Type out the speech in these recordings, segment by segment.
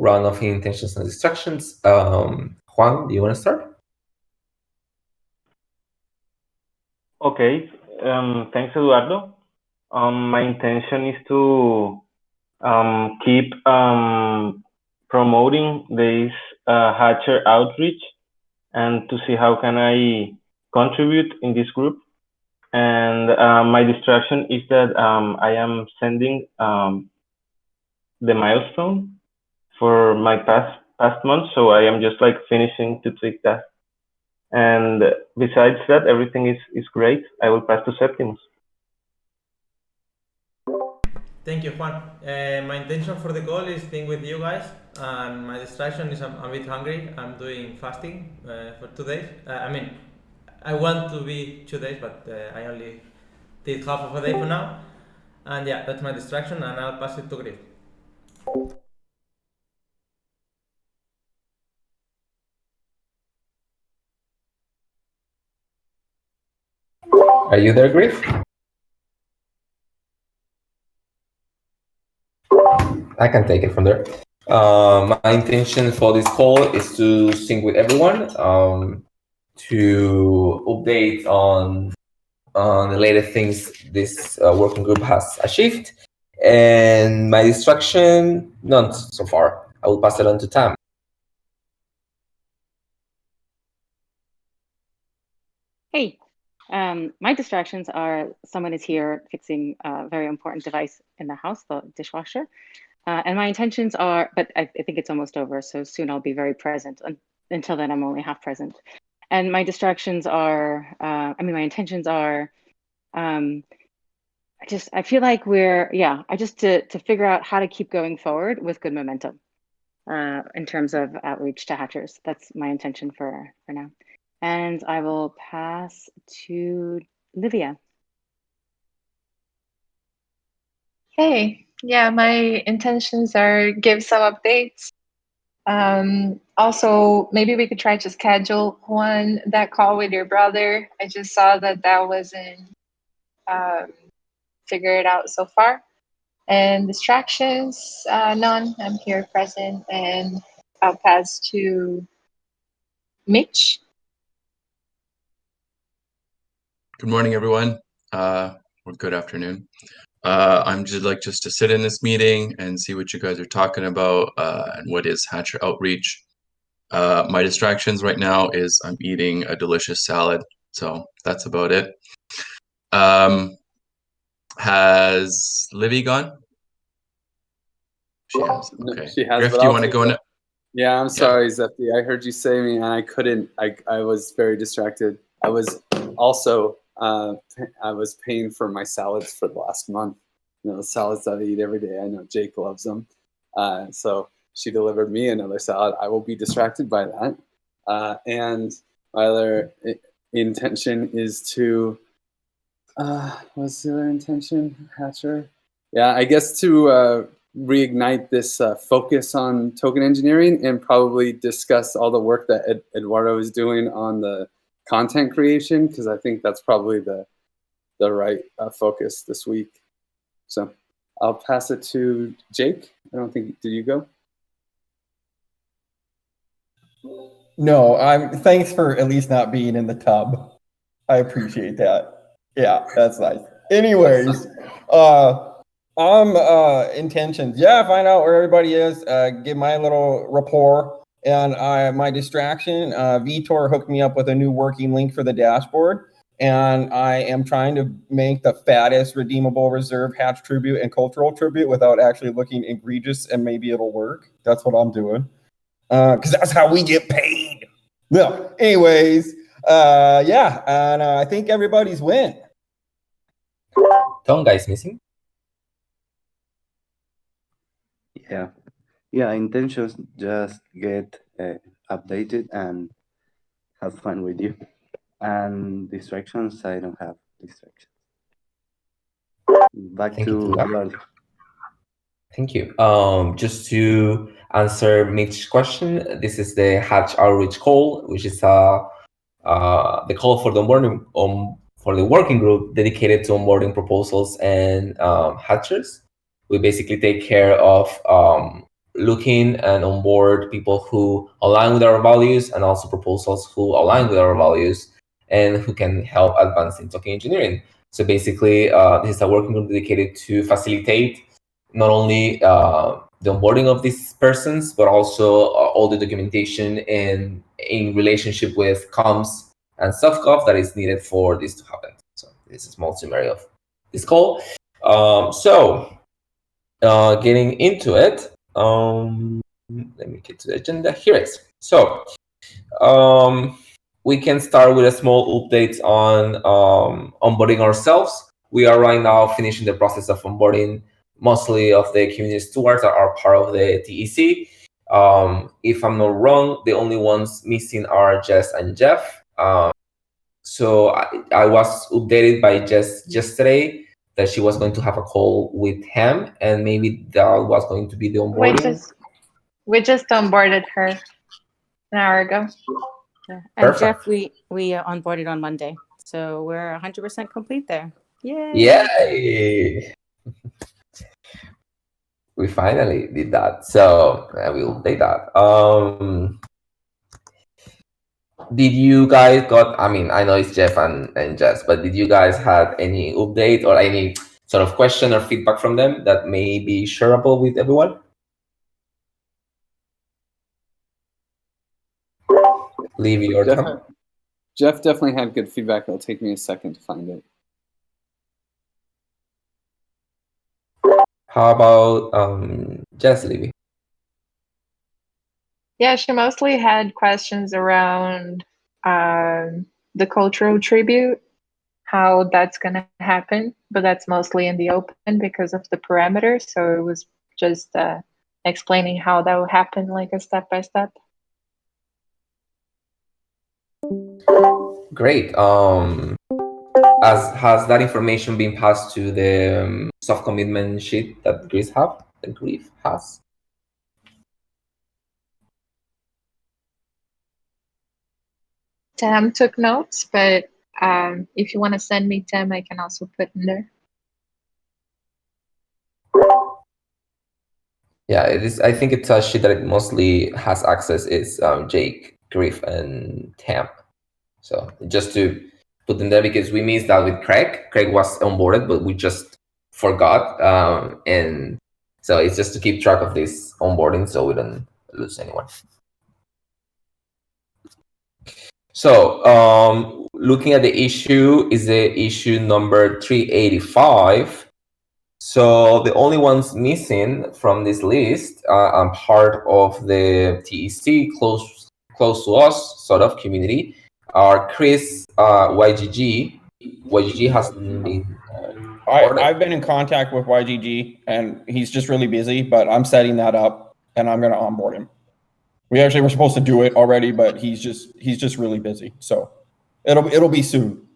round of intentions and distractions. Juan, do you want to start? Okay. Thanks, Eduardo. My intention is to keep promoting this Hatcher outreach and to see how can I contribute in this group. And my distraction is that I am sending the milestone for my past month, so I am just like finishing to tweak that. And besides that, everything is great. I will pass to Septimus. Thank you, Juan. My intention for the call is being with you guys, and my distraction is I'm a bit hungry. I'm doing fasting for 2 days. I want to be 2 days, but I only did half of a day for now. And yeah, that's my distraction, and I'll pass it to Griff. Are you there, Griff? I can take it from there. My intention for this call is to sync with everyone, to update on the latest things this working group has achieved. And my distraction, none so far. I will pass it on to Tam. Hey, my distractions are someone is here fixing a very important device in the house, the dishwasher. And my intentions are, but I think it's almost over, so soon I'll be very present. Until then, I'm only half present. And my distractions are, my intentions are, I feel like to figure out how to keep going forward with good momentum in terms of outreach to hatchers. That's my intention for now. And I will pass to Livia. Hey, yeah, my intentions are give some updates. Also, maybe we could try to schedule that call with your brother. I just saw that wasn't figured out so far. And distractions, none. I'm here present, and I'll pass to Mitch. Good morning, everyone, or good afternoon. I'm just to sit in this meeting and see what you guys are talking about and what is Hatcher Outreach. My distractions right now is I'm eating a delicious salad, so that's about it. Has Livy gone? She has. Okay. She has. Griff, do you want to go now? Yeah, I'm sorry, Zepti. I heard you say me, and I couldn't. I was very distracted. I was also I was paying for my salads for the last month. The salads that I eat every day. I know Jake loves them. So she delivered me another salad. I will be distracted by that. And my other intention is to, what's the other intention, Hatcher? Yeah, I guess to reignite this focus on token engineering and probably discuss all the work that Eduardo is doing on the content creation, because I think that's probably the right focus this week. So I'll pass it to Jake. I don't think, did you go? No, thanks for at least not being in the tub. I appreciate that. Yeah, that's nice. Anyways, intentions. Yeah, find out where everybody is, give my little rapport, and my distraction, Vitor hooked me up with a new working link for the dashboard, and I am trying to make the fattest redeemable reserve hatch tribute and cultural tribute without actually looking egregious, and maybe it'll work. That's what I'm doing. Because that's how we get paid. No, anyways, yeah, and I think everybody's win. Tonga is missing. Yeah, intentions just get updated and have fun with you. And distractions, I don't have distractions. Back to Eduardo. Thank you. Just to answer Mitch's question, this is the Hatch Outreach Call, which is the call for the onboarding for the working group dedicated to onboarding proposals and hatchers. We basically take care of looking and onboard people who align with our values, and also proposals who align with our values and who can help advance in token engineering. So basically, this is a working group dedicated to facilitate not only the onboarding of these persons, but also all the documentation and in relationship with comms and soft that is needed for this to happen. So this is a small summary of this call. Getting into it, let me get to the agenda. Here it is. So we can start with a small update on onboarding ourselves. We are right now finishing the process of onboarding mostly of the community stewards that are part of the TEC. If I'm not wrong, the only ones missing are Jess and Jeff. So I was updated by Jess yesterday that she was going to have a call with him, and maybe that was going to be the onboarding. We just onboarded her an hour ago. Yeah. And Perfect. Jeff, we onboarded on Monday, so we're 100% complete there. Yay! Yay! We finally did that, so we'll take that. Did you guys got? I mean, I know it's Jeff and Jess, but did you guys have any update or any sort of question or feedback from them that may be shareable with everyone? Leave your time. Jeff definitely had good feedback. It'll take me a second to find it. How about Jess, Livy? Yeah, she mostly had questions around the cultural tribute, how that's going to happen, but that's mostly in the open because of the parameters. So it was just explaining how that will happen, like a step by step. Great. Has that information been passed to the soft commitment sheet that Griff has? Tam took notes, but if you want to send me Tam, I can also put in there. Yeah, it is. I think it's a sheet that it mostly has access is Jake, Griff, and Tam. So just to put them there, because we missed that with Craig. Craig was onboarded, but we just forgot. And so it's just to keep track of this onboarding so we don't lose anyone. So looking at the issue is the issue number 385. So the only ones missing from this list are part of the TEC, close to us sort of community, are Chris, YGG. YGG hasn't been. I've been in contact with YGG, and he's just really busy. But I'm setting that up, and I'm going to onboard him. We actually were supposed to do it already, but he's just really busy. So it'll be soon.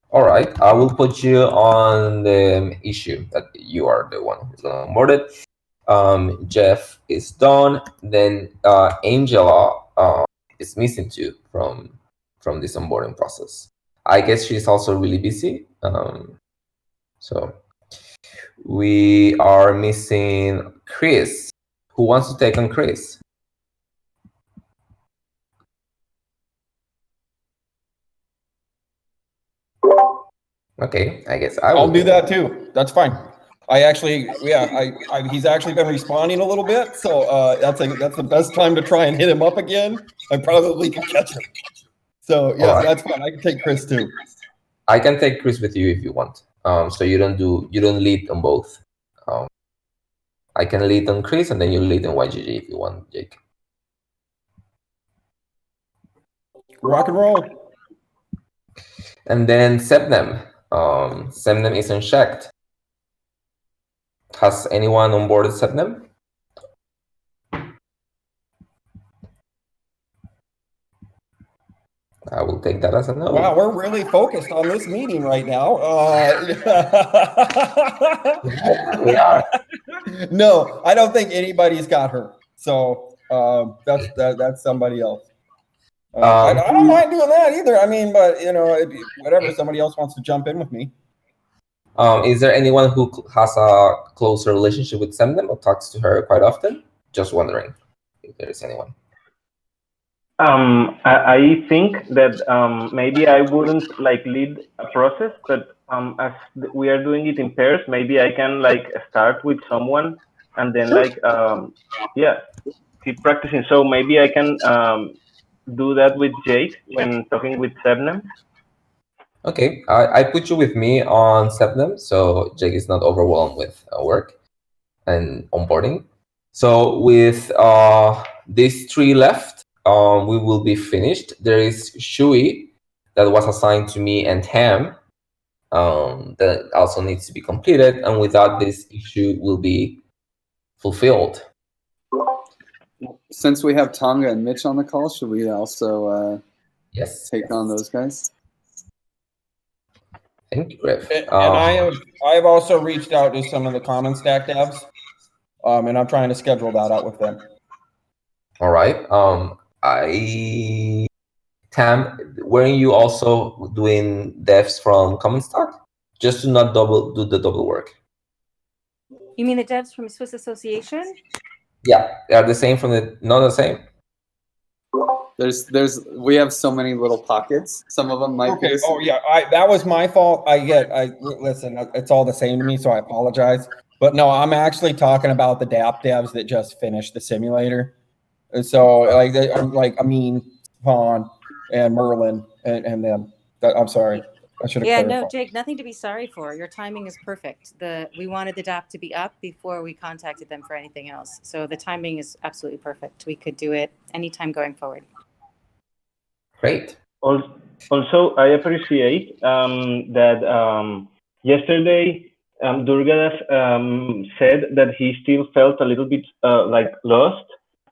All right, I will put you on the issue that you are the one who's going to onboard it. Jeff is done. Then Angela is missing too from this onboarding process. I guess she's also really busy. So we are missing Chris. Who wants to take on Chris? Okay, I guess I'll do that too. That's fine. He's actually been responding a little bit, so that's the best time to try and hit him up again. I probably can catch him. So yeah, right. That's fine. I can take Chris too. I can take Chris with you if you want. So you don't lead on both. I can lead on Chris and then you lead on YGG if you want, Jake. Rock and roll. And then Sebnem. Sebnem is unchecked. Has anyone onboarded Sebnem? I will take that as a no. Wow, we're really focused on this meeting right now. We are. No, I don't think anybody's got her. So that's somebody else. I don't mind doing that either. I mean, but whatever. Somebody else wants to jump in with me. Is there anyone who has a closer relationship with Sebnem or talks to her quite often? Just wondering if there is anyone. I think that maybe I wouldn't like lead a process, but as we are doing it in pairs, maybe I can like start with someone and then like yeah, keep practicing. So maybe I can do that with Jake when talking with Sebnem. Okay, I put you with me on Septem, so Jake is not overwhelmed with work and onboarding. So with these three left, we will be finished. There is Shui that was assigned to me and Tam that also needs to be completed, and without this issue will be fulfilled. Since we have Tonga and Mitch on the call, should we also yes take on those guys? Thank you, Griff. And I have also reached out to some of the Common Stack devs, and I'm trying to schedule that out with them. All right. Tam, weren't you also doing devs from Common Stack? Just to not do the double work. You mean the devs from Swiss Association? Yeah, they are the same from the, not the same. We have so many little pockets. Some of them might be the same. Oh yeah, that was my fault. Listen, it's all the same to me, so I apologize. But no, I'm actually talking about the DApp devs that just finished the simulator. And so like Amin, Vaughn, and Merlin, and them. I'm sorry. I should have clarified. No, Jake, nothing to be sorry for. Your timing is perfect. We wanted the DApp to be up before we contacted them for anything else. So the timing is absolutely perfect. We could do it anytime going forward. Great. Also, I appreciate that yesterday Durgadas said that he still felt a little bit like lost,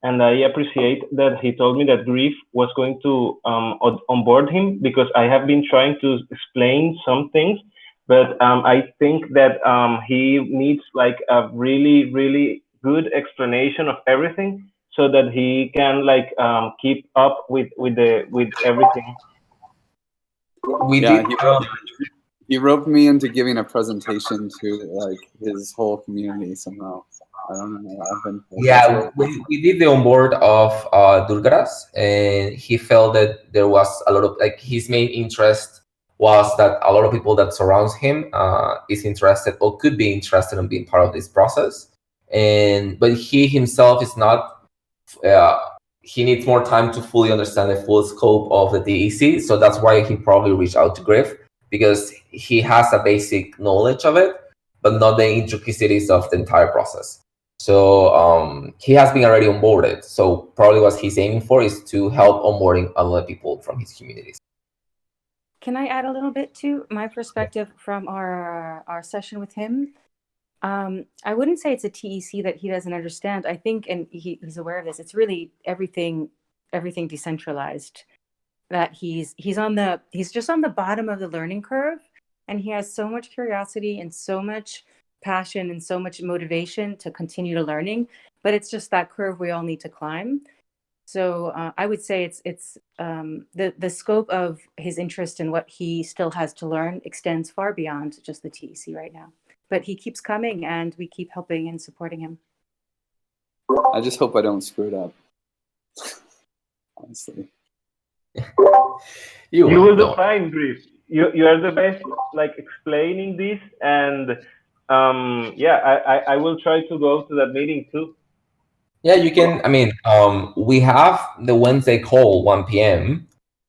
and I appreciate that he told me that Griff was going to onboard him, because I have been trying to explain some things, but I think that he needs like a really, really good explanation of everything, so that he can like keep up with everything. He roped me into giving a presentation to like his whole community somehow. I don't know what happened. Yeah, we did the onboard of Durgaras, and he felt that there was a lot of, like, his main interest was that a lot of people that surrounds him is interested or could be interested in being part of this process. But he himself is not, he needs more time to fully understand the full scope of the DEC. So that's why he probably reached out to Griff, because he has a basic knowledge of it, but not the intricacies of the entire process. So he has been already onboarded. So probably what he's aiming for is to help onboarding other people from his communities. Can I add a little bit to my perspective from our session with him? I wouldn't say it's a TEC that he doesn't understand. I think, and he's aware of this, it's really everything decentralized. That he's just on the bottom of the learning curve, and he has so much curiosity and so much passion and so much motivation to continue to learning, but it's just that curve we all need to climb. So I would say it's the scope of his interest in what he still has to learn extends far beyond just the TEC right now. But he keeps coming, and we keep helping and supporting him. I just hope I don't screw it up. Honestly. You will do fine, Griff. You are the best, like, explaining this, and I will try to go to that meeting too. Yeah, you can. I mean, we have the Wednesday call 1 p.m.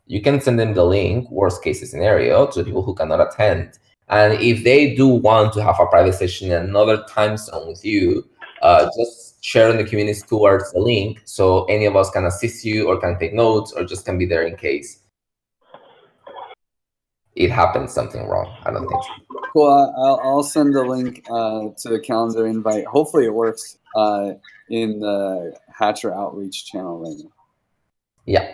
You can send them the link, worst case scenario, to people who cannot attend. And if they do want to have a private session in another time zone with you, just share in the community towards the link, so any of us can assist you or can take notes or just can be there in case it happens something wrong. I don't think so. Cool. I'll send the link to the calendar invite. Hopefully it works in the Hatcher Outreach channel right now. Yeah.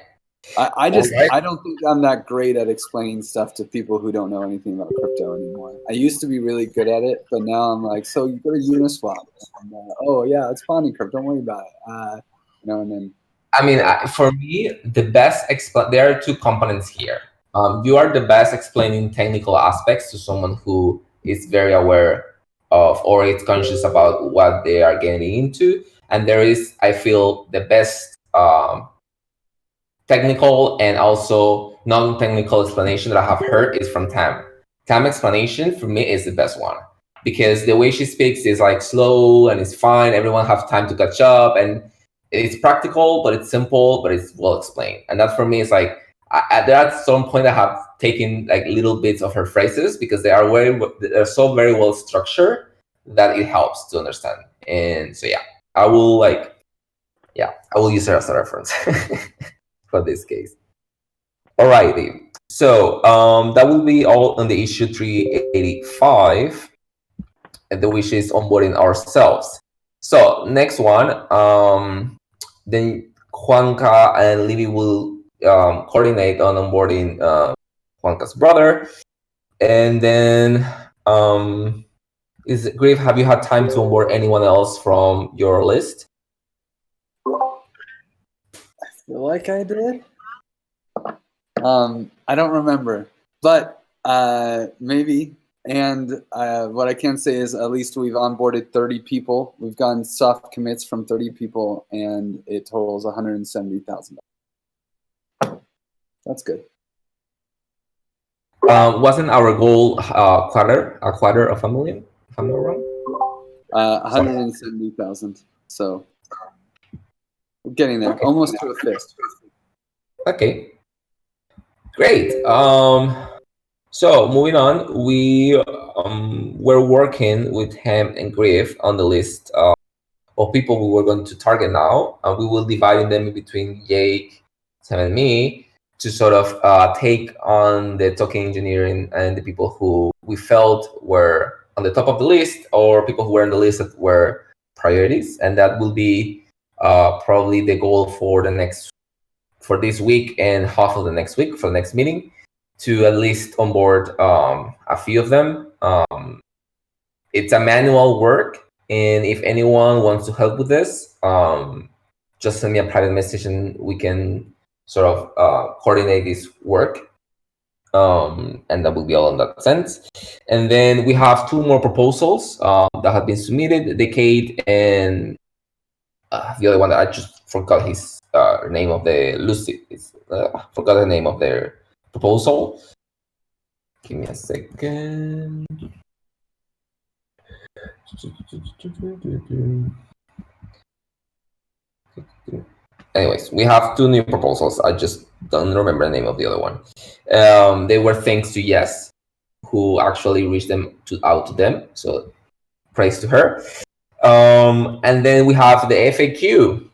I don't think I'm that great at explaining stuff to people who don't know anything about crypto anymore. I used to be really good at it, but now I'm like, so you go to Uniswap. And, oh yeah, it's Bonding Curve. Don't worry about it. And then. I mean, for me, the best there are two components here. You are the best explaining technical aspects to someone who is very aware of or is conscious about what they are getting into. And there is, I feel, the best technical and also non-technical explanation that I have heard is from Tam. Tam explanation for me is the best one, because the way she speaks is like slow and it's fine. Everyone have time to catch up, and it's practical, but it's simple, but it's well explained. And that for me is like, at some point I have taken like little bits of her phrases because they're so very well structured that it helps to understand. And so yeah, I will use her as a reference for this case. Alrighty. So that will be all on the issue 385, which is onboarding ourselves. So next one, then Juanca and Libby will coordinate on onboarding Juanca's brother. And then Griff, have you had time to onboard anyone else from your list? I feel like I did. I don't remember, but maybe. And what I can say is at least we've onboarded 30 people. We've gotten soft commits from 30 people, and it totals $170,000. That's good. Wasn't our goal a quarter of $1 million, if I'm not wrong? 170,000. So we're getting there, almost to a fifth. Okay, great. So moving on, we're working with Ham and Griff on the list of people we were going to target now, and we will divide them between Jake, Sam, and me to sort of take on the token engineering and the people who we felt were on the top of the list, or people who were on the list that were priorities, and that will be probably the goal for this week and half of the next week for the next meeting, to at least onboard a few of them. It's a manual work, and if anyone wants to help with this, just send me a private message and we can sort of coordinate this work. And that will be all in that sense. And then we have two more proposals that have been submitted, Decade and the other one that I just forgot his name of the Lucy. Forgot the name of their proposal. Give me a second. Anyways, we have two new proposals. I just don't remember the name of the other one. They were thanks to Yes, who actually reached out to them. So praise to her. And then we have the FAQ,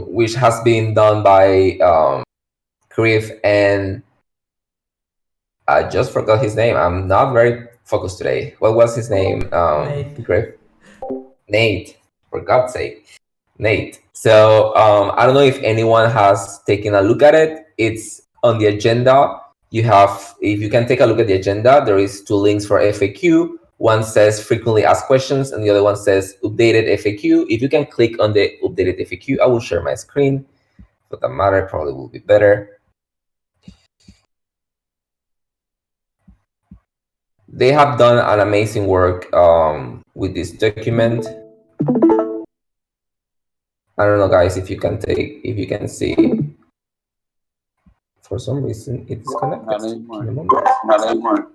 which has been done by Griff, and I just forgot his name. I'm not very focused today. What was his name? Griff? Nate, for God's sake. Nate. So I don't know if anyone has taken a look at it. It's on the agenda. If you can take a look at the agenda, there is two links for FAQ. One says frequently asked questions, and the other one says updated FAQ. If you can click on the updated FAQ, I will share my screen. For that matter, probably will be better. They have done an amazing work with this document. I don't know, guys, if you can see. For some reason, it disconnected. Not anymore. Not anymore.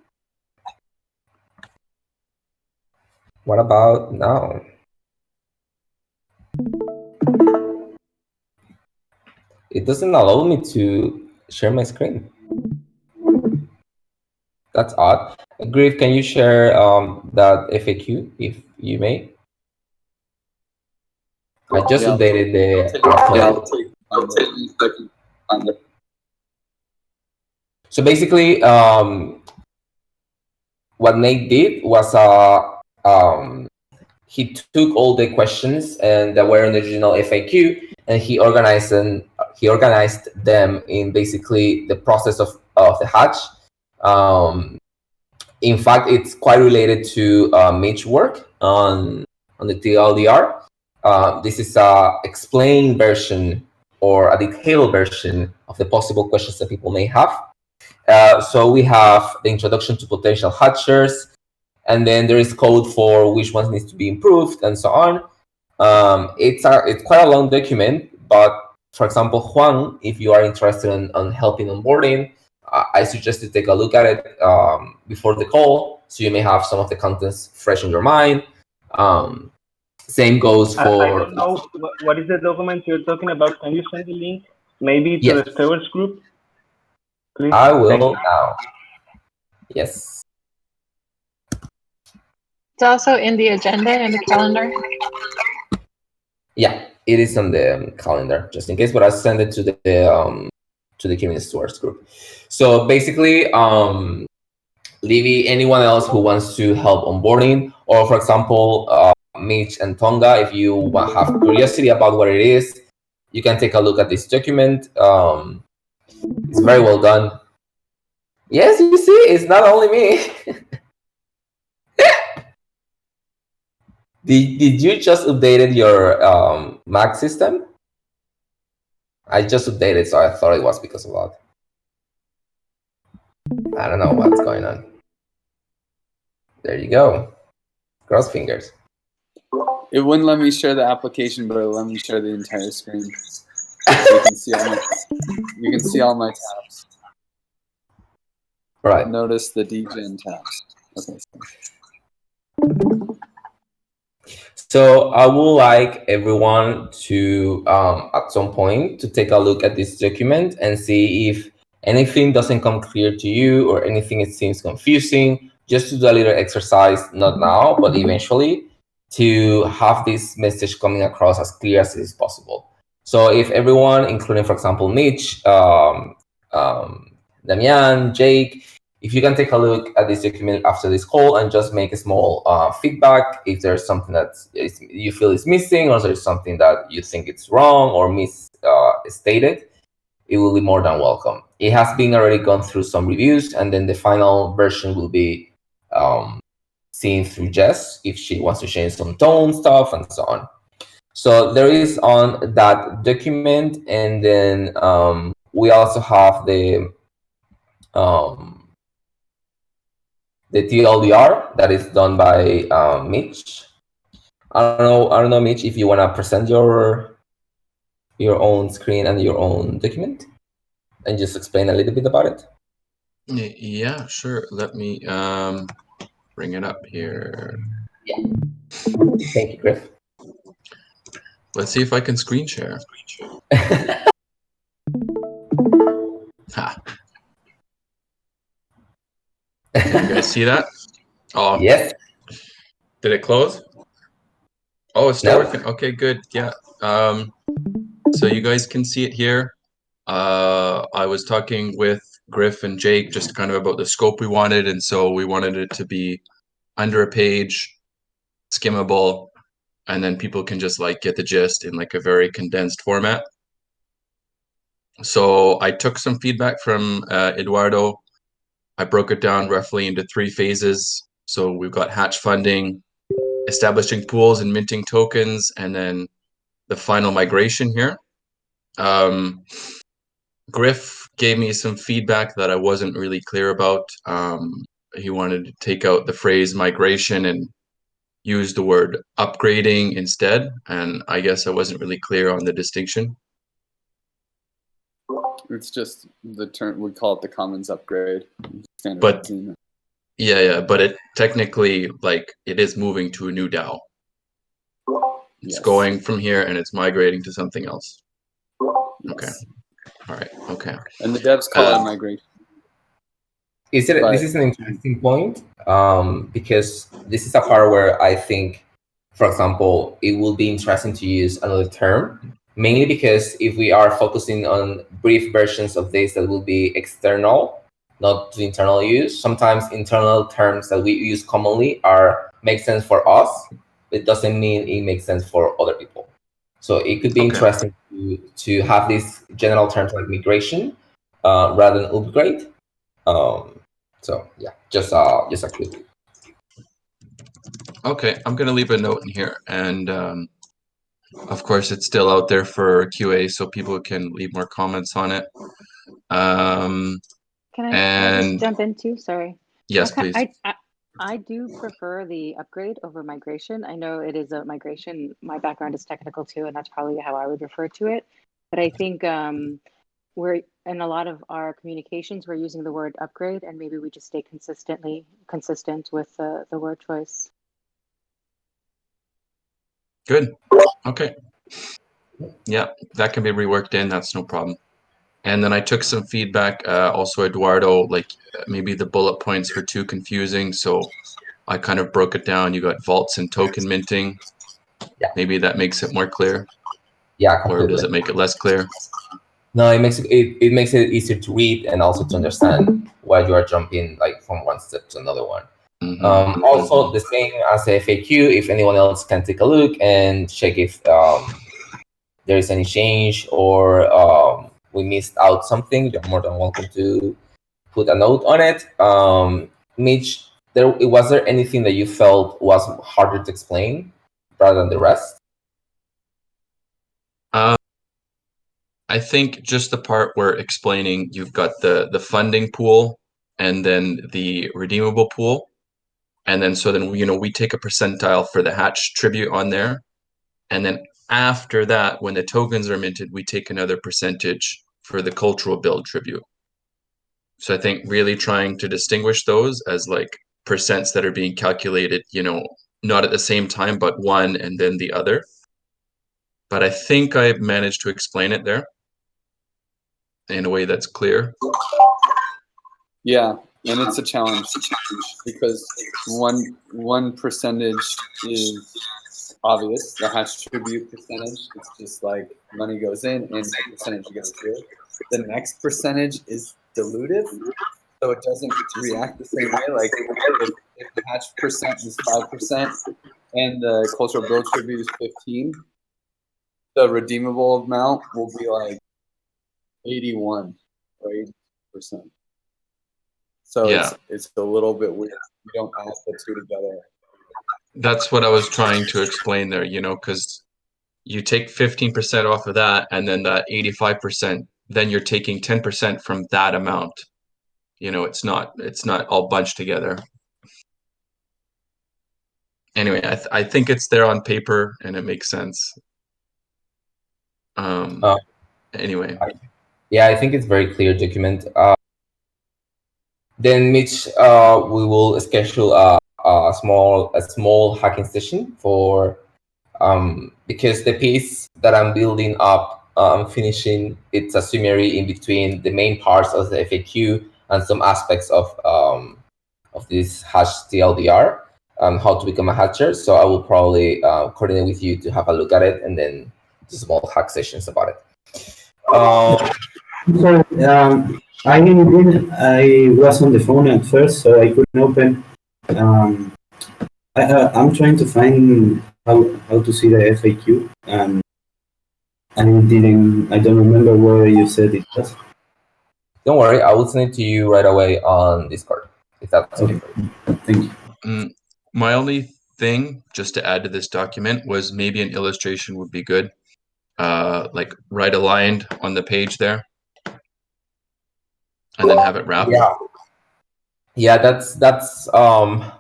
What about now? It doesn't allow me to share my screen. That's odd. Griff, can you share that FAQ if you may? I just updated the. I'll take a second. So basically, what Nate did was he took all the questions and that were in the original FAQ, and he organized them in basically the process of the hatch. In fact, it's quite related to Mitch's work on the TLDR. This is a explained version or a detailed version of the possible questions that people may have. So we have the introduction to potential hatchers, and then there is code for which ones needs to be improved and so on. It's quite a long document, but for example, Juan, if you are interested in helping onboarding, I suggest to take a look at it before the call, so you may have some of the contents fresh in your mind. Same goes for. I don't know what is the document you're talking about. Can you send the link maybe to Yes. the stewards group, please? I Thank will you. now. Yes. It's also in the agenda and the calendar. Yeah, it is on the calendar, just in case, but I'll send it to the community stewards group. So basically, Livy, anyone else who wants to help onboarding, or for example, Mitch and Tonga, if you have curiosity about what it is, you can take a look at this document. It's very well done. Yes, you see, it's not only me. Did you just updated your Mac system? I just updated, so I thought it was because of that. I don't know what's going on. There you go. Cross fingers. It wouldn't let me share the application, but it let me share the entire screen. So you can see all my tabs. Right. Notice the DGen tabs. Okay. So I would like everyone to, at some point, to take a look at this document and see if anything doesn't come clear to you or anything it seems confusing, just to do a little exercise, not now, but eventually, to have this message coming across as clear as is possible. So if everyone, including, for example, Mitch, Damian, Jake, if you can take a look at this document after this call and just make a small feedback, if there's something that you feel is missing, or there's something that you think it's wrong or misstated, it will be more than welcome. It has been already gone through some reviews, and then the final version will be seen through Jess if she wants to change some tone stuff and so on. So there is on that document, and then we also have the TLDR that is done by Mitch. I don't know, Mitch, if you want to present your own screen and your own document and just explain a little bit about it. Yeah, sure. Let me bring it up here. Yeah. Thank you, Griff. Let's see if I can screen share. Ha. Can you guys see that? Oh, yes. Did it close? Oh, it's still working. Okay, good. Yeah. So you guys can see it here. I was talking with Griff and Jake just kind of about the scope we wanted, and so we wanted it to be under a page, skimmable, and then people can just like get the gist in like a very condensed format. So I took some feedback from Eduardo. I broke it down roughly into 3 phases. So we've got hatch funding, establishing pools and minting tokens, and then the final migration here. Griff gave me some feedback that I wasn't really clear about. He wanted to take out the phrase migration and use the word upgrading instead, and I guess I wasn't really clear on the distinction. It's just the term, we call it the commons upgrade. But yeah, but it technically, like, it is moving to a new DAO. It's going from here and it's migrating to something else. Yes. Okay. All right. Okay. And the devs call it migration. This is an interesting point, because this is a part where I think, for example, it will be interesting to use another term, mainly because if we are focusing on brief versions of this that will be external, not to internal use, sometimes internal terms that we use commonly make sense for us. It doesn't mean it makes sense for other people. So it could be interesting to have these general terms like migration rather than upgrade. So yeah, just a quick. Okay, I'm gonna leave a note in here, and of course it's still out there for QA, so people can leave more comments on it. Can I just jump in too? Sorry. Yes, please. I do prefer the upgrade over migration. I know it is a migration. My background is technical too, and that's probably how I would refer to it. But I think we're in a lot of our communications, we're using the word upgrade, and maybe we just stay consistent with the word choice. Good. Okay. Yeah, that can be reworked in. That's no problem. And then I took some feedback. Also, Eduardo, like maybe the bullet points were too confusing, so I kind of broke it down. You got vaults and token minting. Yeah. Maybe that makes it more clear. Yeah, completely. Or does it make it less clear? No, it makes it easier to read and also to understand why you are jumping like from one step to another one. Also, the same as the FAQ. If anyone else can take a look and check if there is any change or we missed out something, you're more than welcome to put a note on it. Mitch, was there anything that you felt was harder to explain rather than the rest? I think just the part where explaining you've got the funding pool and then the redeemable pool. And then so then, we take a percentile for the Hatch tribute on there. And then after that, when the tokens are minted, we take another percentage for the cultural build tribute. So I think really trying to distinguish those as like percents that are being calculated, not at the same time, but one and then the other. But I think I managed to explain it there in a way that's clear. Yeah, and it's a challenge because one percentage is obvious, the hash tribute percentage. It's just like money goes in and a percentage goes here. The next percentage is dilutive, so it doesn't react the same way. Like if the hash percent is 5% and the cultural build tribute is 15, the redeemable amount will be like 81 or 80%. So yeah. it's a little bit weird. You don't add the two together. That's what I was trying to explain there, because you take 15% off of that, and then that 85%, then you're taking 10% from that amount. It's not all bunched together. Anyway, I think it's there on paper and it makes sense. Anyway. Yeah, I think it's very clear document. Then Mitch, we will schedule a small hacking session for because the piece that I'm building up, I'm finishing. It's a summary in between the main parts of the FAQ and some aspects of this hash TLDR, how to become a hatcher. So I will probably coordinate with you to have a look at it and then do small hack sessions about it. Sorry, I was on the phone at first, so I couldn't open. I'm trying to find how to see the FAQ, and I don't remember where you said it was. Don't worry, I will send it to you right away on Discord, if that's okay. Thank you. My only thing, just to add to this document, was maybe an illustration would be good. Like right aligned on the page there. And then have it wrapped. Yeah, that's one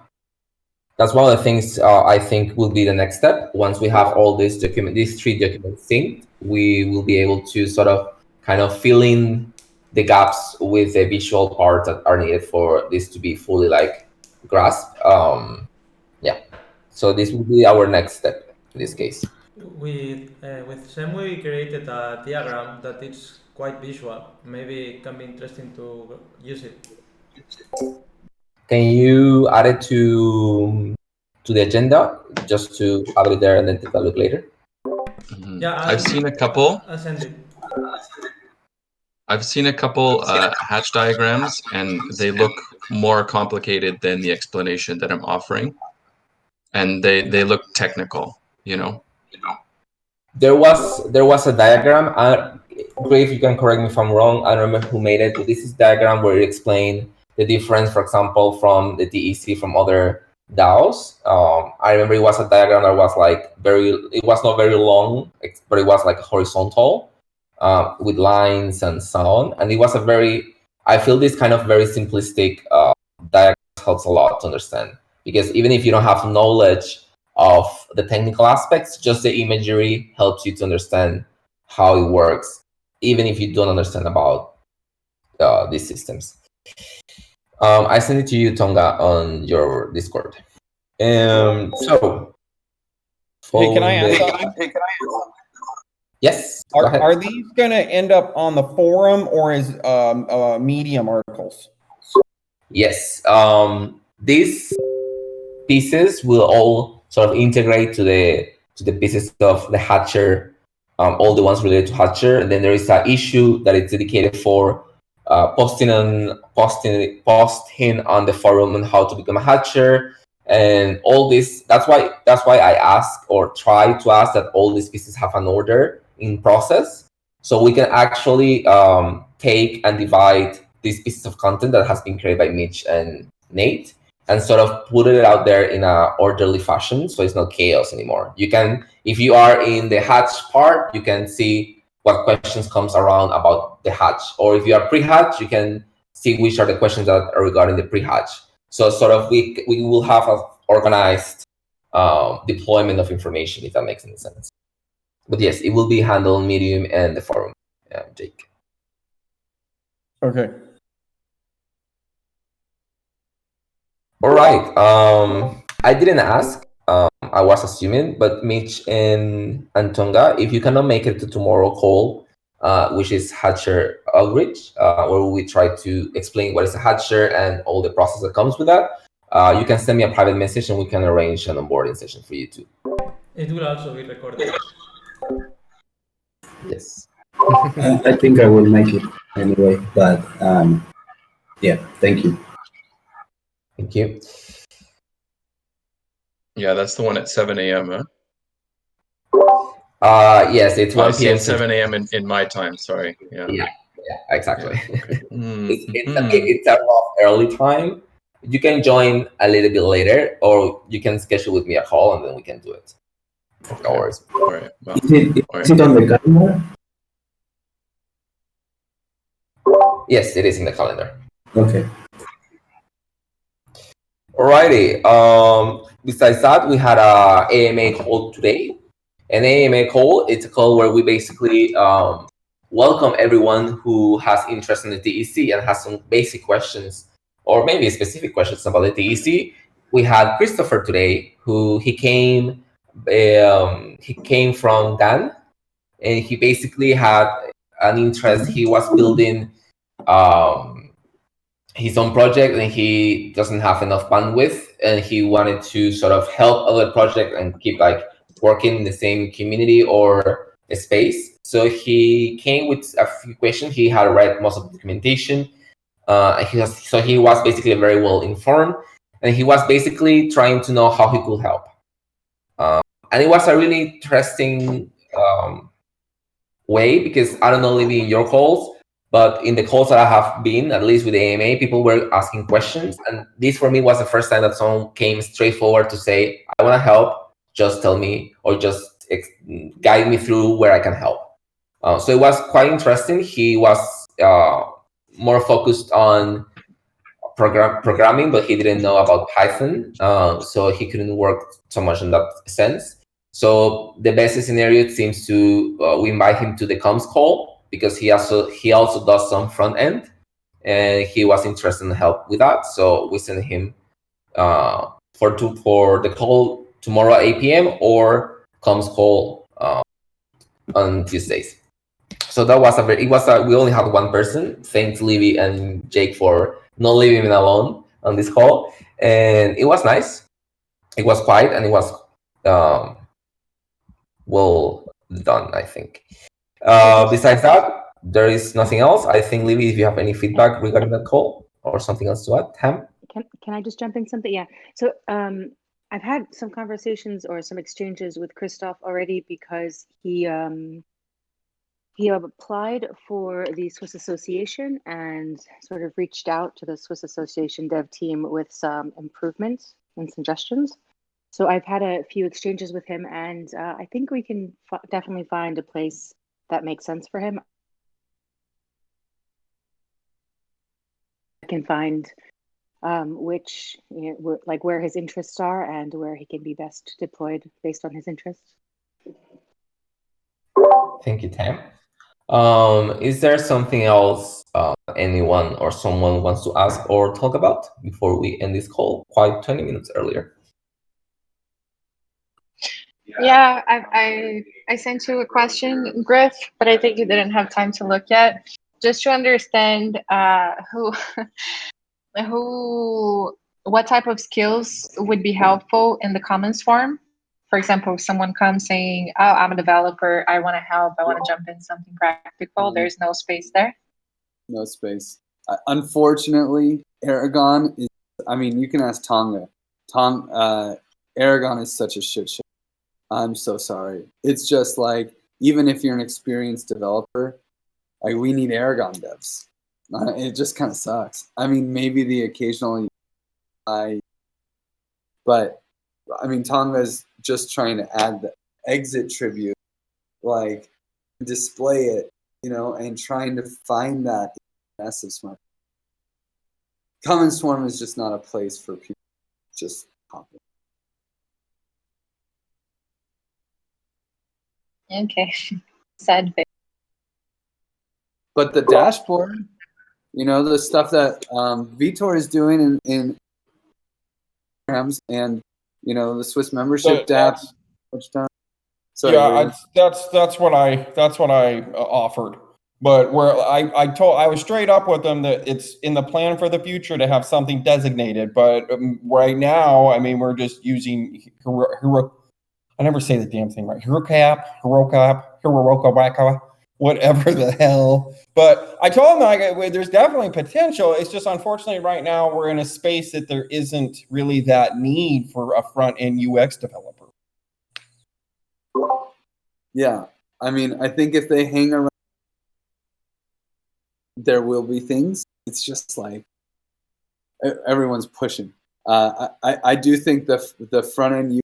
of the things I think will be the next step. Once we have all these three documents synced, we will be able to sort of kind of fill in the gaps with the visual parts that are needed for this to be fully like grasped. Yeah, so this will be our next step in this case. With Sem, we created a diagram that is quite visual. Maybe it can be interesting to use it. Can you add it to the agenda just to have it there and then take a look later? Yeah, I've seen a couple. I'll send it. I've seen a couple hatch diagrams, and they look more complicated than the explanation that I'm offering, and they look technical. There was a diagram. Grave, you can correct me if I'm wrong. I don't remember who made it, but this is a diagram where it explained the difference, for example, from the DEC from other DAOs. I remember it was a diagram that was like it was not very long, but it was like horizontal with lines and so on. And it was I feel this kind of very simplistic diagram helps a lot to understand. because even if you don't have knowledge of the technical aspects, just the imagery helps you to understand how it works, even if you don't understand about these systems. I sent it to you, Tonga, on your Discord. So, Hey, can I ask something? Yes, go ahead. Are these going to end up on the forum or as Medium articles? Yes. These pieces will all sort of integrate to the pieces of the Hatcher, all the ones related to Hatcher, and then there is an issue that is dedicated for posting on the forum on how to become a Hatcher, and all this. That's why I ask or try to ask that all these pieces have an order in process, so we can actually take and divide these pieces of content that has been created by Mitch and Nate, and sort of put it out there in a orderly fashion, so it's not chaos anymore. You can, if you are in the hatch part, you can see what questions comes around about the hatch, or if you are pre-hatch, you can see which are the questions that are regarding the pre-hatch. So sort of we will have an organized deployment of information, if that makes any sense. But yes, it will be handled Medium and the forum, Jake. Okay. All right. I didn't ask. I was assuming, but Mitch and Tonga, if you cannot make it to tomorrow call, which is Hatcher Outreach, where we try to explain what is a Hatcher and all the process that comes with that, you can send me a private message and we can arrange an onboarding session for you too. It will also be recorded. Yes. I think I will make it anyway, but yeah, thank you. Thank you. Yeah, that's the one at 7 a.m. Huh? Yes, it's 1 p.m. 7 a.m. in my time. Sorry. Yeah, exactly. Yeah, okay. It's a rough early time. You can join a little bit later, or you can schedule with me a call and then we can do it. Okay. No worries. All right. Well, Is it on the calendar? Yes, it is in the calendar. Okay. Alrighty. Besides that, we had a AMA call today. An AMA call, it's a call where we basically welcome everyone who has interest in the TEC and has some basic questions or maybe specific questions about the TEC. We had Christopher today, who he came from Dan, and he basically had an interest. He was building his own project and he doesn't have enough bandwidth, and he wanted to sort of help other projects and keep like working in the same community or a space. So he came with a few questions. He had read most of the documentation. He was basically very well informed, and he was basically trying to know how he could help. And it was a really interesting way, because I don't know, Libby, in your calls, but in the calls that I have been, at least with the AMA, people were asking questions. And this for me was the first time that someone came straightforward to say, I want to help, just tell me, or just guide me through where I can help. So it was quite interesting. He was more focused on programming, but he didn't know about Python. So he couldn't work so much in that sense. So the best scenario, it seems to we invite him to the comms call, because he also does some front end, and he was interested in help with that. So we sent him for the call tomorrow at 8 p.m. or comms call on Tuesdays. So that was we only had one person. Thanks Libby and Jake for not leaving me alone on this call, and it was nice. It was quiet and it was well done, I think. Besides that, there is nothing else. I think, Libby, if you have any feedback regarding that call or something else to add, Tam? Can I just jump in something? Yeah. So I've had some conversations or some exchanges with Christoph already, because he applied for the Swiss Association and sort of reached out to the Swiss Association dev team with some improvements and suggestions. So I've had a few exchanges with him, and I think we can definitely find a place that makes sense for him. I can find which, like where his interests are and where he can be best deployed based on his interests. Thank you, Tam. Is there something else anyone or someone wants to ask or talk about before we end this call quite 20 minutes earlier? Yeah, I sent you a question, Griff, but I think you didn't have time to look yet. Just to understand what type of skills would be helpful in the Commons form. For example, if someone comes saying, "Oh, I'm a developer. I want to help. I want to jump in something practical." There's no space there. No space. Unfortunately, Aragon is. I mean, you can ask Tonga. Aragon is such a shit show. I'm so sorry. It's just like, even if you're an experienced developer, like, we need Aragon devs. It just kind of sucks. I mean, maybe the occasional but I mean, Tonga's just trying to add the exit tribute, like display it, and trying to find that massive smart. Common Swarm is just not a place for people just hop in. Okay, sad face. But the dashboard, the stuff that Vitor is doing in programs, and the Swiss membership DApp, which done. Sorry, yeah, that's what I offered. But where I was straight up with them that it's in the plan for the future to have something designated. But right now, I mean, we're just using I never say the damn thing right. Hirocap, whatever the hell. But I told them there's definitely potential. It's just unfortunately right now we're in a space that there isn't really that need for a front end UX developer. Yeah, I mean, I think if they hang around, there will be things. It's just like everyone's pushing. I do think the front end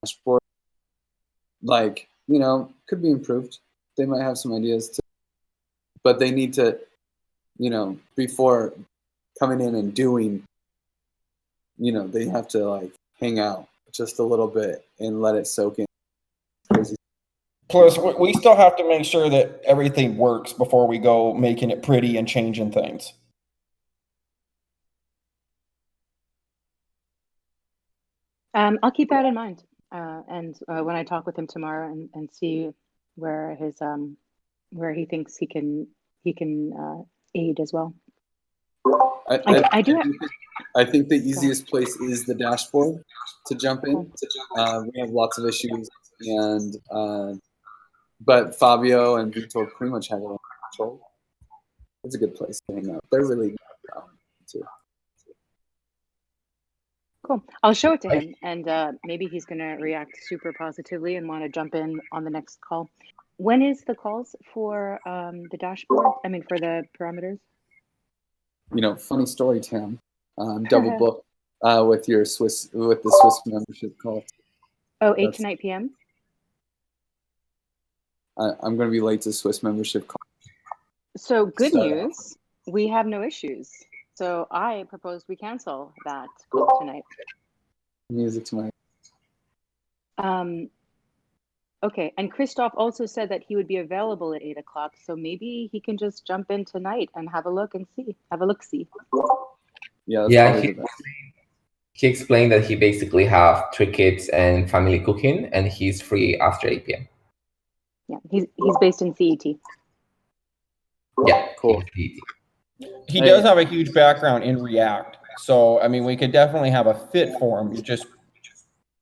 dashboard, like, could be improved. They might have some ideas too, but they need to, before coming in and doing, they have to like hang out just a little bit and let it soak in. Plus, we still have to make sure that everything works before we go making it pretty and changing things. I'll keep that in mind, and when I talk with him tomorrow and see where where he thinks he can aid as well. I think the easiest place is the dashboard to jump in. We have lots of issues, and but Fabio and Vitor pretty much have it under control. It's a good place to hang out. They're really too. Cool. I'll show it to him, and maybe he's going to react super positively and want to jump in on the next call. When is the calls for the dashboard? I mean, for the parameters? Funny story, Tam. Double book with the Swiss membership call. Oh, 8 to 9 p.m. I'm going to be late to Swiss membership call. So good news, we have no issues. So I propose we cancel that call tonight. Music to my. Okay, and Christoph also said that he would be available at 8 o'clock. So maybe he can just jump in tonight and have a look and see. Have a look-see. Yeah. He explained that he basically have 3 kids and family cooking, and he's free after 8 p.m. Yeah, he's based in CET. Yeah, cool. He does have a huge background in React, so I mean, we could definitely have a fit for him. Just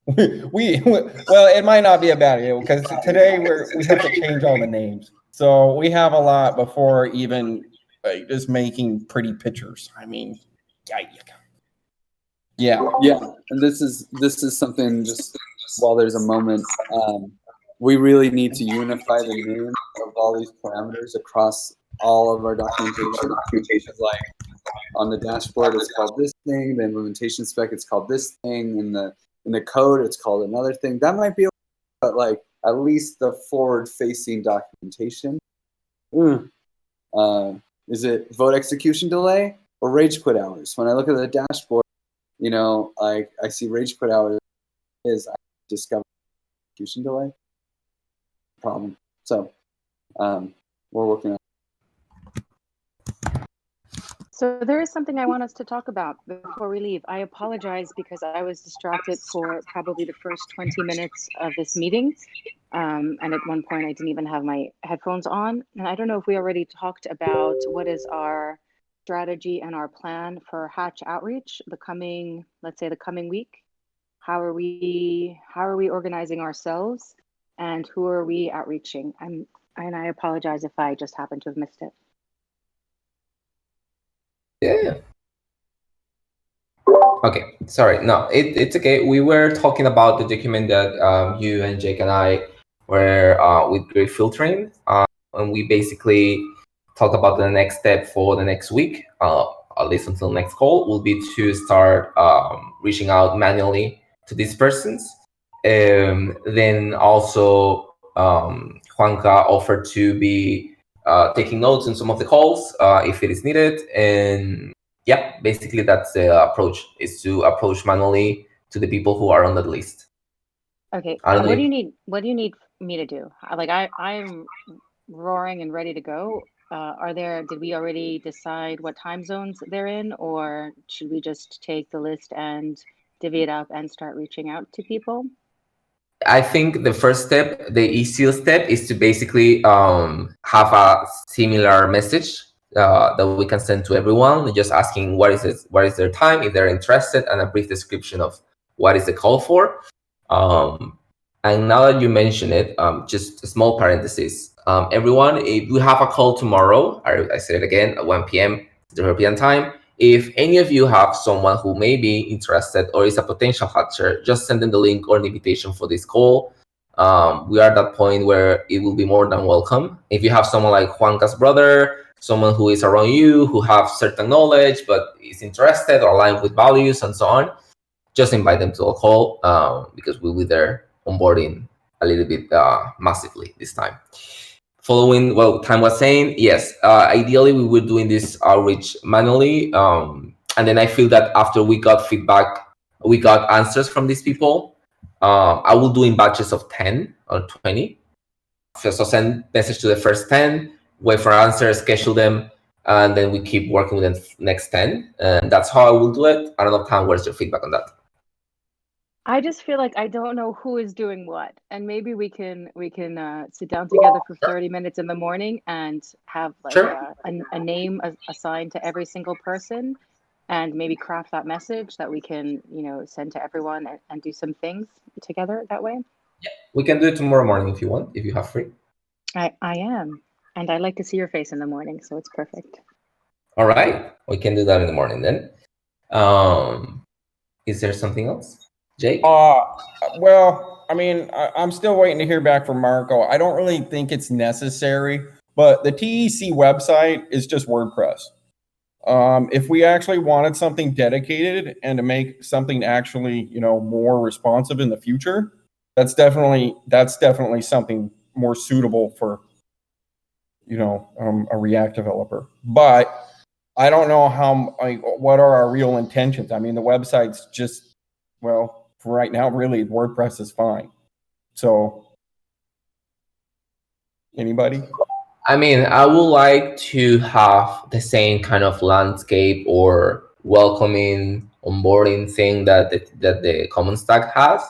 well, it might not be a bad idea because today we have to change all the names, so we have a lot before even just making pretty pictures. I mean, yeah. And this is something. Just while there's a moment, we really need to unify the name of all these parameters across all of our documentation. Like on the dashboard, it's called this thing. The implementation spec, it's called this thing. In the code, it's called another thing. That might be, but like at least the forward-facing documentation. Is it vote execution delay? or rage quit hours. When I look at the dashboard, you know, like I see rage quit hours I discover execution delay problem. So we're working on. So there is something I want us to talk about before we leave. I apologize because I was distracted for probably the first 20 minutes of this meeting. And at one point I didn't even have my headphones on. And I don't know if we already talked about what is our strategy and our plan for Hatch outreach the coming, let's say the coming week. How are we organizing ourselves, and who are we outreaching? And I apologize if I just happened to have missed it. Yeah. Okay, sorry. No, it's okay. We were talking about the document that you and Jake and I were with great filtering, and we basically talk about the next step for the next week, at least until next call, will be to start reaching out manually to these persons. Then also Juanca offered to be taking notes in some of the calls if it is needed. And yeah, basically that's the approach, is to approach manually to the people who are on that list. Okay, I don't know what if- do you need me to do? Like I'm roaring and ready to go. Did we already decide what time zones they're in, or should we just take the list and divvy it up and start reaching out to people? I think the first step, the easiest step, is to basically have a similar message that we can send to everyone, just asking what is their time, if they're interested, and a brief description of what is the call for. And now that you mention it, just a small parenthesis. Everyone, if we have a call tomorrow, I said it again, at 1 p.m. European time, if any of you have someone who may be interested or is a potential hatcher, just send them the link or an invitation for this call. We are at that point where it will be more than welcome. If you have someone like Juanca's brother, someone who is around you, who have certain knowledge, but is interested or aligned with values and so on, just invite them to a call because we'll be there onboarding a little bit massively this time. Following what Time was saying, yes, ideally we were doing this outreach manually. And then I feel that after we got feedback, we got answers from these people, I will do in batches of 10 or 20. So send message to the first 10, wait for answers, schedule them, and then we keep working with the next 10. And that's how I will do it. I don't know, Tam, where's your feedback on that? I just feel like I don't know who is doing what, and maybe we can sit down together for 30 minutes in the morning and have like a name assigned to every single person, and maybe craft that message that we can send to everyone and do some things together that way. Yeah, we can do it tomorrow morning if you want, if you have free. I am, and I like to see your face in the morning, so it's perfect. All right, we can do that in the morning then. Is there something else? Jake? Well, I mean, I'm still waiting to hear back from Marco. I don't really think it's necessary, but the TEC website is just WordPress. If we actually wanted something dedicated and to make something actually, more responsive in the future, that's definitely something more suitable for, a React developer. But I don't know what are our real intentions. I mean, the website's just, well, for right now, really, WordPress is fine. So, anybody? I mean, I would like to have the same kind of landscape or welcoming onboarding thing that the Common Stack has,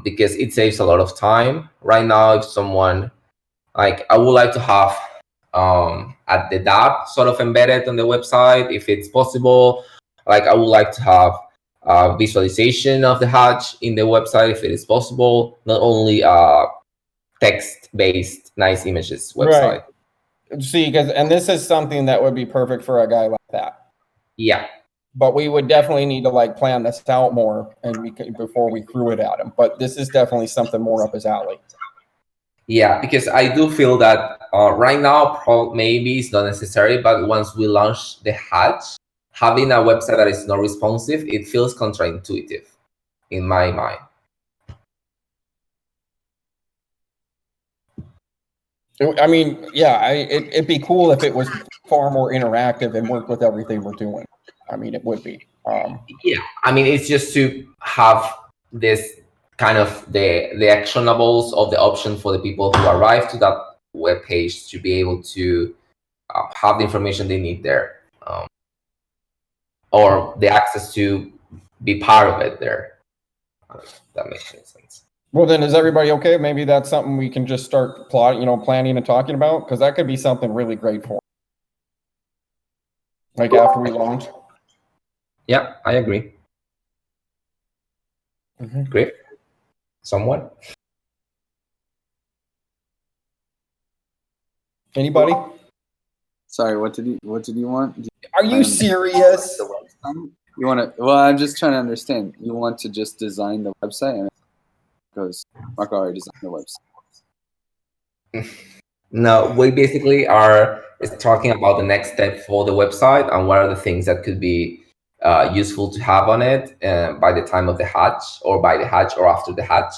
because it saves a lot of time. Right now, if someone, I would like to have at the DApp sort of embedded on the website, if it's possible. I would like to have visualization of the hatch in the website if it is possible, not only text-based nice images website. Right. See, and this is something that would be perfect for a guy like that. Yeah. But we would definitely need to plan this out more before we threw it at him. But this is definitely something more up his alley. Yeah, because I do feel that right now maybe it's not necessary, but once we launch the hatch, having a website that is not responsive, it feels counterintuitive in my mind. I mean, yeah, it'd be cool if it was far more interactive and worked with everything we're doing. I mean, it would be. Yeah, I mean, it's just to have this kind of the actionables of the option for the people who arrive to that web page to be able to have the information they need there, or the access to be part of it there. If that makes any sense. Well, then, is everybody okay? Maybe that's something we can just start planning and talking about, because that could be something really great for, like after we launch. Yeah, I agree. Great. Someone? Anybody? Sorry, what did you want? Are you serious? You want to? Well, I'm just trying to understand. You want to just design the website, and goes Marco already designed the website. No, we basically are talking about the next step for the website and what are the things that could be useful to have on it by the time of the hatch, or by the hatch, or after the hatch,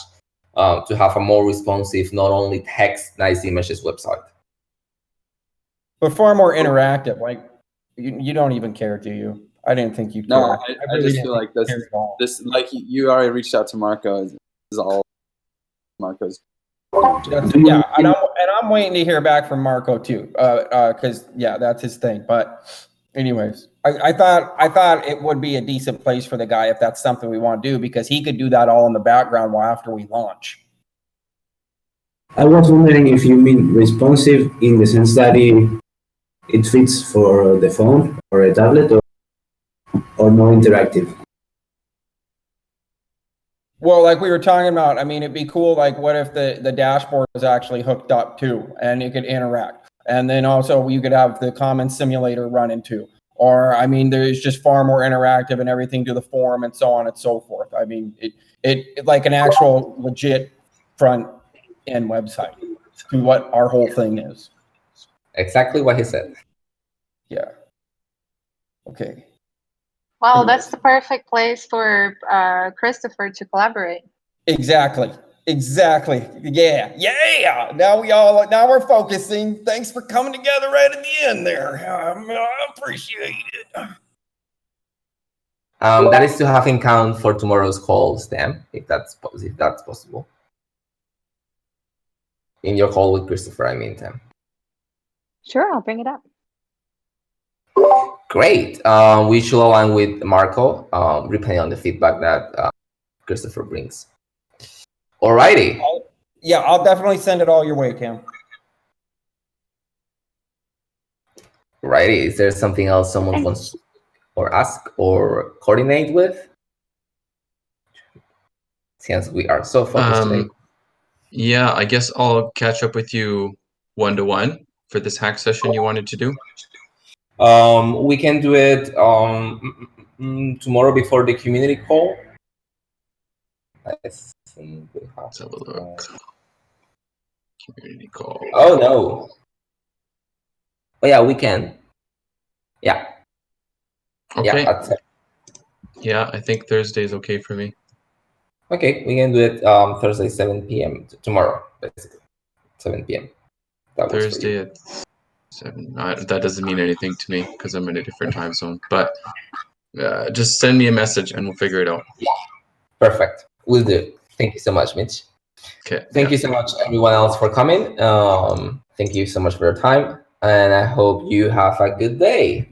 to have a more responsive, not only text, nice images website. But far more interactive. Like you don't even care, do you? I didn't think you cared. No, I really just feel like this like you already reached out to Marco. This is all Marco's. Yeah, and I'm waiting to hear back from Marco too, because yeah, that's his thing. But anyways, I thought it would be a decent place for the guy if that's something we want to do, because he could do that all in the background while after we launch. I was wondering if you mean responsive in the sense that it fits for the phone or a tablet, or more interactive. Well, like we were talking about, I mean, it'd be cool. Like, what if the dashboard was actually hooked up too, and it could interact, and then also you could have the common simulator running too. Or, I mean, there's just far more interactive and everything to the forum and so on and so forth. I mean, it like an actual legit front end website to what our whole thing is. Exactly what he said. Yeah. Okay. Well, that's the perfect place for Christopher to collaborate. Exactly. Yeah. Now we're focusing. Thanks for coming together right at the end there. I appreciate it. That is to have him count for tomorrow's call, Stan, if that's possible. In your call with Christopher, I mean, Tam. Sure, I'll bring it up. Great. We should align with Marco, depending on the feedback that Christopher brings. Alrighty. I'll definitely send it all your way, Cam. Alrighty. Is there something else someone wants or ask or coordinate with? Since we are so focused today. Yeah, I guess I'll catch up with you one-to-one for this hack session you wanted to do. We can do it tomorrow before the community call. I think we have. Let's have a look. Community call. Oh no. Oh yeah, we can. Yeah. Okay. Yeah, that's it. Yeah, I think Thursday is okay for me. Okay, we can do it Thursday 7 p.m. tomorrow, basically 7 p.m. Thursday at 7. That doesn't mean anything to me because I'm in a different time zone. But just send me a message and we'll figure it out. Perfect. We'll do. Thank you so much, Mitch. Okay. Thank you so much, everyone else, for coming. Thank you so much for your time, and I hope you have a good day.